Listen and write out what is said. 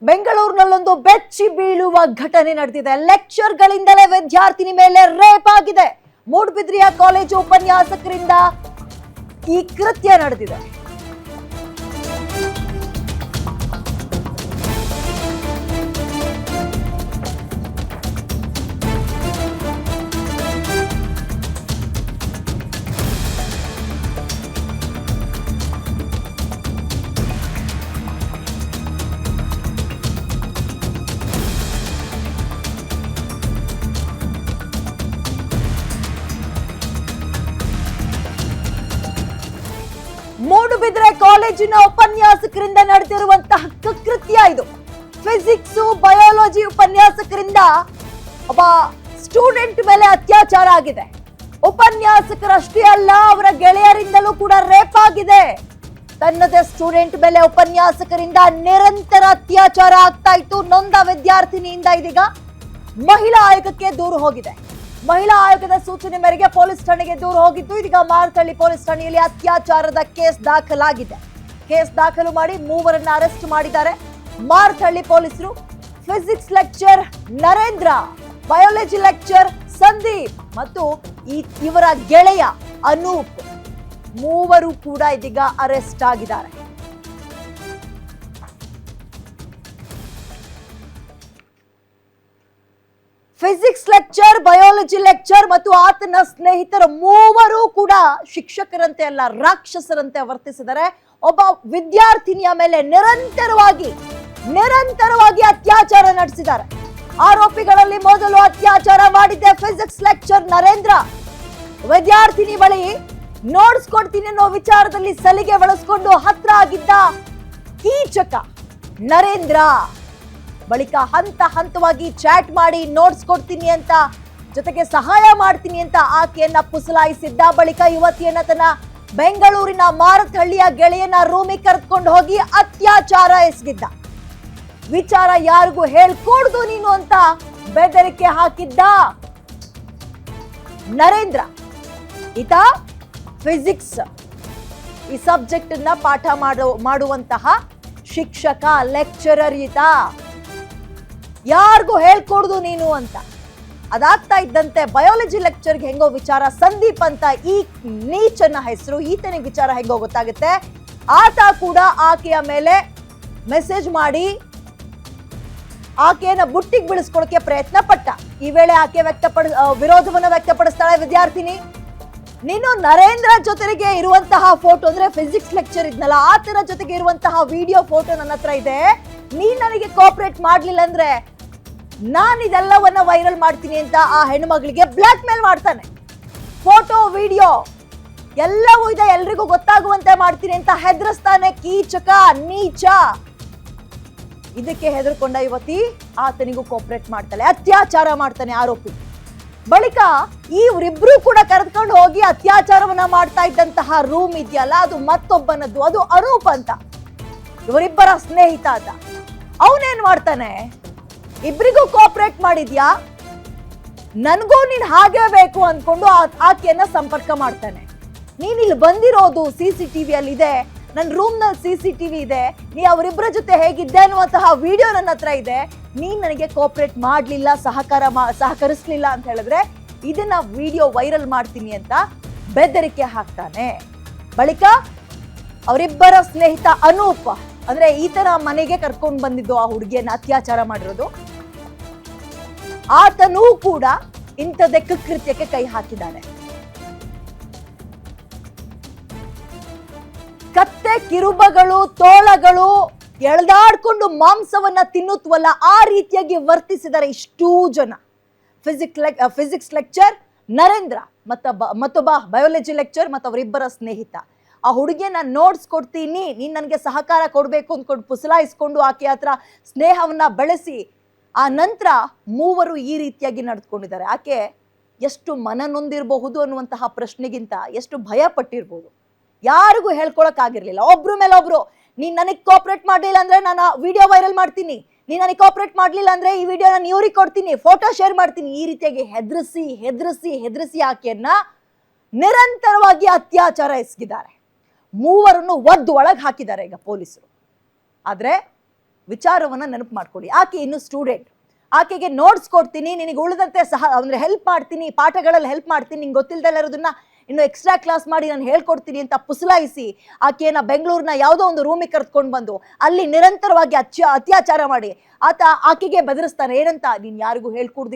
ಬೆಂಗಳೂರಿನಲ್ಲೊಂದು ಬೆಚ್ಚಿ ಬೀಳುವ ಘಟನೆ ನಡೆದಿದೆ. ಲೆಕ್ಚರ್ಗಳಿಂದಲೇ ವಿದ್ಯಾರ್ಥಿನಿ ಮೇಲೆ ರೇಪ್ ಆಗಿದೆ. ಮೂಡಬಿದ್ರಿಯ ಕಾಲೇಜು ಉಪನ್ಯಾಸಕರಿಂದ ಈ ಕೃತ್ಯ ನಡೆದಿದೆ. ಮೂಡಬಿದ್ರೆ ಕಾಲೇಜಿನ ಉಪನ್ಯಾಸಕರಿಂದ ನಡೆದಿರುವಂತಹ ಕೃತ್ಯ ಇದು. ಫಿಸಿಕ್ಸ್ ಬಯಾಲಜಿ ಉಪನ್ಯಾಸಕರಿಂದ ಒಬ್ಬ ಸ್ಟೂಡೆಂಟ್ ಮೇಲೆ ಅತ್ಯಾಚಾರ ಆಗಿದೆ. ಉಪನ್ಯಾಸಕರಷ್ಟೇ ಅಲ್ಲ, ಅವರ ಗೆಳೆಯರಿಂದಲೂ ಕೂಡ ರೇಪ್ ಆಗಿದೆ. ತನ್ನದೇ ಸ್ಟೂಡೆಂಟ್ ಮೇಲೆ ಉಪನ್ಯಾಸಕರಿಂದ ನಿರಂತರ ಅತ್ಯಾಚಾರ ಆಗ್ತಾ ಇತ್ತು. ನೊಂದ ವಿದ್ಯಾರ್ಥಿನಿಯಿಂದ ಇದೀಗ ಮಹಿಳಾ ಆಯೋಗಕ್ಕೆ ದೂರು ಹೋಗಿದೆ. ಮಹಿಳಾ ಆಯೋಗದ ಸೂಚನೆ ಮೇರೆಗೆ ಪೊಲೀಸ್ ಠಾಣೆಗೆ ದೂರು ಹೋಗಿದ್ದು, ಇದೀಗ ಮಾರತಹಳ್ಳಿ ಪೊಲೀಸ್ ಠಾಣೆಯಲ್ಲಿ ಅತ್ಯಾಚಾರದ ಕೇಸ್ ದಾಖಲಾಗಿದೆ. ಕೇಸ್ ದಾಖಲು ಮಾಡಿ 3 ಅರೆಸ್ಟ್ ಮಾಡಿದ್ದಾರೆ. ಮಾರತಹಳ್ಳಿ ಪೊಲೀಸರು physics lecture Narendra, biology lecture Sandeep ಮತ್ತು ಇವರ ಗೆಳೆಯ ಅನೂಪ್, 3 ಕೂಡ ಇದೀಗ ಅರೆಸ್ಟ್ ಆಗಿದ್ದಾರೆ. ಫಿಸಿಕ್ಸ್ ಲೆಕ್ಚರ್, ಬಯಾಲಜಿ ಲೆಕ್ಚರ್ ಮತ್ತು ಆತನ ಸ್ನೇಹಿತರು 3 ಕೂಡ ಶಿಕ್ಷಕರಂತೆ ಅಲ್ಲ, ರಾಕ್ಷಸರಂತೆ ವರ್ತಿಸಿದ್ದಾರೆ. ಒಬ್ಬ ವಿದ್ಯಾರ್ಥಿನಿಯ ಮೇಲೆ ನಿರಂತರವಾಗಿ ಅತ್ಯಾಚಾರ ನಡೆಸಿದ್ದಾರೆ. ಆರೋಪಿಗಳಲ್ಲಿ ಮೊದಲು ಅತ್ಯಾಚಾರ ಮಾಡಿದ್ದೆ ಫಿಸಿಕ್ಸ್ ಲೆಕ್ಚರ್ ನರೇಂದ್ರ. ವಿದ್ಯಾರ್ಥಿನಿ ಬಳಿ ನೋಟ್ಸ್ ಕೊಡ್ತೀನಿ ಅನ್ನೋ ವಿಚಾರದಲ್ಲಿ ಸಲಿಗೆ ಬಳಸಿಕೊಂಡು ಹತ್ರ ಆಗಿದ್ದ ಕೀಚಕ ನರೇಂದ್ರ. ಬಳಿಕ ಹಂತವಾಗಿ ಚಾಟ್ ಮಾಡಿ ನೋಟ್ಸ್ ಕೊಡ್ತೀನಿ ಅಂತ, ಜೊತೆಗೆ ಸಹಾಯ ಮಾಡ್ತೀನಿ ಅಂತ ಆಕೆಯನ್ನ ಪುಸಲಾಯಿಸಿದ್ದ. ಬಳಿಕ ಯುವತಿಯನ್ನ ತನ್ನ ಬೆಂಗಳೂರಿನ ಮಾರತಹಳ್ಳಿಯ ಗೆಳೆಯನ ರೂಮಿಗೆ ಕರೆದುಕೊಂಡು ಹೋಗಿ ಅತ್ಯಾಚಾರ ಎಸಗಿದ್ದ. ವಿಚಾರ ಯಾರಿಗೂ ಹೇಳ್ಕೊಡ್ದು ನೀನು ಅಂತ ಬೆದರಿಕೆ ಹಾಕಿದ್ದ ನರೇಂದ್ರ. ಈತ ಫಿಸಿಕ್ಸ್ ಈ ಸಬ್ಜೆಕ್ಟ್ ಅನ್ನ ಪಾಠ ಮಾಡುವಂತಹ ಶಿಕ್ಷಕ, ಲೆಕ್ಚರರ್ ಈತ. ಯಾರಿಗೂ ಹೇಳ್ಕೊಡ್ದು ನೀನು ಅಂತ. ಅದಾಗ್ತಾ ಇದ್ದಂತೆ ಬಯಾಲಜಿ ಲೆಕ್ಚರ್ಗೆ ಹೆಂಗೋ ವಿಚಾರ, ಸಂದೀಪ್ ಅಂತ ಈ ನೀಚನ ಹೆಸರು, ಈತನಿಗೆ ವಿಚಾರ ಹೆಂಗೋ ಗೊತ್ತಾಗುತ್ತೆ. ಆತ ಕೂಡ ಆಕೆಯ ಮೇಲೆ ಮೆಸೇಜ್ ಮಾಡಿ ಆಕೆಯನ್ನ ಬುಟ್ಟಿಗೆ ಬೀಳಿಸ್ಕೊಳ್ಳೋಕೆ ಪ್ರಯತ್ನ ಪಟ್ಟ. ಈ ವೇಳೆ ಆಕೆ ವಿರೋಧವನ್ನು ವ್ಯಕ್ತಪಡಿಸ್ತಾಳೆ ವಿದ್ಯಾರ್ಥಿನಿ. ನೀನು ನರೇಂದ್ರ ಜೊತೆಗೆ ಇರುವಂತಹ ಫೋಟೋ, ಅಂದ್ರೆ ಫಿಸಿಕ್ಸ್ ಲೆಕ್ಚರ್ ಇದ್ನಲ್ಲ ಆತನ ಜೊತೆಗೆ ಇರುವಂತಹ ವಿಡಿಯೋ ಫೋಟೋ ನನ್ನ ಹತ್ರ ಇದೆ. ನೀನ್ ನನಗೆ ಕೋಆಪರೇಟ್ ಮಾಡ್ಲಿಲ್ಲ ಅಂದ್ರೆ ನಾನು ಇದೆಲ್ಲವನ್ನ ವೈರಲ್ ಮಾಡ್ತೀನಿ ಅಂತ ಆ ಹೆಣ್ಮಗಳಿಗೆ ಬ್ಲಾಕ್ ಮೇಲ್ ಮಾಡ್ತಾನೆ. ಫೋಟೋ ವಿಡಿಯೋ ಎಲ್ಲವೂ ಇದೆ, ಎಲ್ರಿಗೂ ಗೊತ್ತಾಗುವಂತೆ ಮಾಡ್ತೀನಿ ಅಂತ ಹೆದರಿಸ್ತಾನೆ. ಕೀಚಕ, ನೀಚ. ಇದಕ್ಕೆ ಹೆದರ್ಕೊಂಡ ಯುವತಿ ಆತನಿಗೂ ಕೋಆಪರೇಟ್ ಮಾಡ್ತಾಳೆ, ಅತ್ಯಾಚಾರ ಮಾಡ್ತಾನೆ ಆರೋಪಿ. ಬಳಿಕ ಇವರಿಬ್ರು ಕೂಡ ಕರೆದುಕೊಂಡು ಹೋಗಿ ಅತ್ಯಾಚಾರವನ್ನ ಮಾಡ್ತಾ ಇದ್ದಂತಹ ರೂಮ್ ಇದೆಯಲ್ಲ, ಅದು ಮತ್ತೊಬ್ಬನದ್ದು, ಅದು ಅನೂಪ್ ಅಂತ, ಇವರಿಬ್ಬರ ಸ್ನೇಹಿತ ಅಂತ. ಅವನೇನ್ ಮಾಡ್ತಾನೆ, ಇಬ್ರಿಗೂ ಕೋಆಪರೇಟ್ ಮಾಡಿದ್ಯಾ, ನನ್ಗೂ ನೀನ್ ಹಾಗೆ ಬೇಕು ಅನ್ಕೊಂಡು ಆಕೆಯನ್ನ ಸಂಪರ್ಕ ಮಾಡ್ತಾನೆ. ನೀನ್ ಇಲ್ಲಿ ಬಂದಿರೋದು CCTV ಅಲ್ಲಿ ಇದೆ, ನನ್ನ ರೂಮ್ ನಲ್ಲಿ CCTV ಇದೆ, ನೀ ಅವರಿಬ್ಬರ ಜೊತೆ ಹೇಗಿದ್ದೆ ಅನ್ನುವಂತಹ ವಿಡಿಯೋ ನನ್ನ ಹತ್ರ ಇದೆ. ನೀನ್ ನನಗೆ ಕೋಆಪರೇಟ್ ಮಾಡ್ಲಿಲ್ಲ, ಸಹಕರಿಸ್ಲಿಲ್ಲ ಅಂತ ಹೇಳಿದ್ರೆ ಇದನ್ನ ವಿಡಿಯೋ ವೈರಲ್ ಮಾಡ್ತೀನಿ ಅಂತ ಬೆದರಿಕೆ ಹಾಕ್ತಾನೆ. ಬಳಿಕ ಅವರಿಬ್ಬರ ಸ್ನೇಹಿತ ಅನೂಪ್, ಅಂದ್ರೆ ಈತನ ಮನೆಗೆ ಕರ್ಕೊಂಡು ಬಂದಿದ್ದು ಆ ಹುಡುಗಿಯನ್ನ ಅತ್ಯಾಚಾರ ಮಾಡಿರೋದು, ಆತನೂ ಕೂಡ ಇಂಥದ್ದೇ ಕೃತ್ಯಕ್ಕೆ ಕೈ ಹಾಕಿದ್ದಾನೆ. ಕತ್ತೆ ಕಿರುಬಗಳು, ತೋಳಗಳು ಎಳೆದಾಡ್ಕೊಂಡು ಮಾಂಸವನ್ನ ತಿನ್ನುತ್ತವಲ್ಲ, ಆ ರೀತಿಯಾಗಿ ವರ್ತಿಸಿದ್ದಾರೆ ಇಷ್ಟೂ ಜನ. ಫಿಸಿಕ್ಸ್ ಲೆಕ್ಚರ್ ನರೇಂದ್ರ ಮತ್ತೊಬ್ಬ ಬಯಾಲಜಿ ಲೆಕ್ಚರ್ ಮತ್ತು ಅವರಿಬ್ಬರ ಸ್ನೇಹಿತ. ಆ ಹುಡುಗಿಯನ್ನ ನೋಟ್ಸ್ ಕೊಡ್ತೀನಿ, ನೀನ್ ನನಗೆ ಸಹಕಾರ ಕೊಡ್ಬೇಕು ಅಂದ್ಕೊಂಡು ಪುಸಲಾಯಿಸ್ಕೊಂಡು ಆಕೆ ಹತ್ರ ಸ್ನೇಹವನ್ನ ಬೆಳೆಸಿ ಆ ನಂತರ 3 ಈ ರೀತಿಯಾಗಿ ನಡೆದುಕೊಂಡಿದ್ದಾರೆ. ಆಕೆ ಎಷ್ಟು ಮನನೊಂದಿರಬಹುದು ಅನ್ನುವಂತಹ ಪ್ರಶ್ನೆಗಿಂತ ಎಷ್ಟು ಭಯ ಪಟ್ಟಿರ್ಬೋದು. ಯಾರಿಗೂ ಹೇಳ್ಕೊಳಕ್ ಆಗಿರ್ಲಿಲ್ಲ. ಒಬ್ರು ಮೇಲೆ ಒಬ್ರು, ನೀನ್ ನನಗೆ ಕೋಆಪರೇಟ್ ಮಾಡ್ಲಿಲ್ಲ ಅಂದ್ರೆ ನಾನು ವಿಡಿಯೋ ವೈರಲ್ ಮಾಡ್ತೀನಿ, ನೀನ್ ನನಗೆ ಕೋಆಪರೇಟ್ ಮಾಡ್ಲಿಲ್ಲ ಅಂದ್ರೆ ಈ ವಿಡಿಯೋ ನಾನು ಇವ್ರಿಗೆ ಕೊಡ್ತೀನಿ, ಫೋಟೋ ಶೇರ್ ಮಾಡ್ತೀನಿ, ಈ ರೀತಿಯಾಗಿ ಹೆದರಿಸಿ ಆಕೆಯನ್ನ ನಿರಂತರವಾಗಿ ಅತ್ಯಾಚಾರ ಎಸಗಿದ್ದಾರೆ. 3 ಒದ್ದು ಒಳಗೆ ಹಾಕಿದ್ದಾರೆ ಈಗ ಪೊಲೀಸರು. ಆದ್ರೆ ವಿಚಾರವನ್ನ ನೆನಪು ಮಾಡ್ಕೊಳ್ಳಿ. ಆಕೆ ಇನ್ನು ಸ್ಟೂಡೆಂಟ್, ಆಕೆಗೆ ನೋಟ್ಸ್ ಕೊಡ್ತೀನಿ, ನಿನಗೆ ಉಳಿದಂತೆ ಸಹ ಅಂದ್ರೆ ಹೆಲ್ಪ್ ಮಾಡ್ತೀನಿ, ಪಾಠಗಳಲ್ಲಿ ಹೆಲ್ಪ್ ಮಾಡ್ತೀನಿ, ನಿಂಗೆ ಗೊತ್ತಿಲ್ಲದೆ ಇರೋದನ್ನ ಇನ್ನು ಎಕ್ಸ್ಟ್ರಾ ಕ್ಲಾಸ್ ಮಾಡಿ ನಾನು ಹೇಳ್ಕೊಡ್ತೀನಿ ಅಂತ ಪುಸಲಾಯಿಸಿ ಆಕೆಯನ್ನ ಬೆಂಗಳೂರಿನ ಯಾವುದೋ ಒಂದು ರೂಮಿಗೆ ಕರೆದುಕೊಂಡು ಬಂದು ಅಲ್ಲಿ ನಿರಂತರವಾಗಿ ಅತ್ಯಾಚಾರ ಮಾಡಿ ಆಕೆಗೆ ಬೆದರಿಸ್ತಾನೆ. ಏನಂತ, ನೀನ್ ಯಾರಿಗೂ ಹೇಳ್ಕೊಡ್ದಿ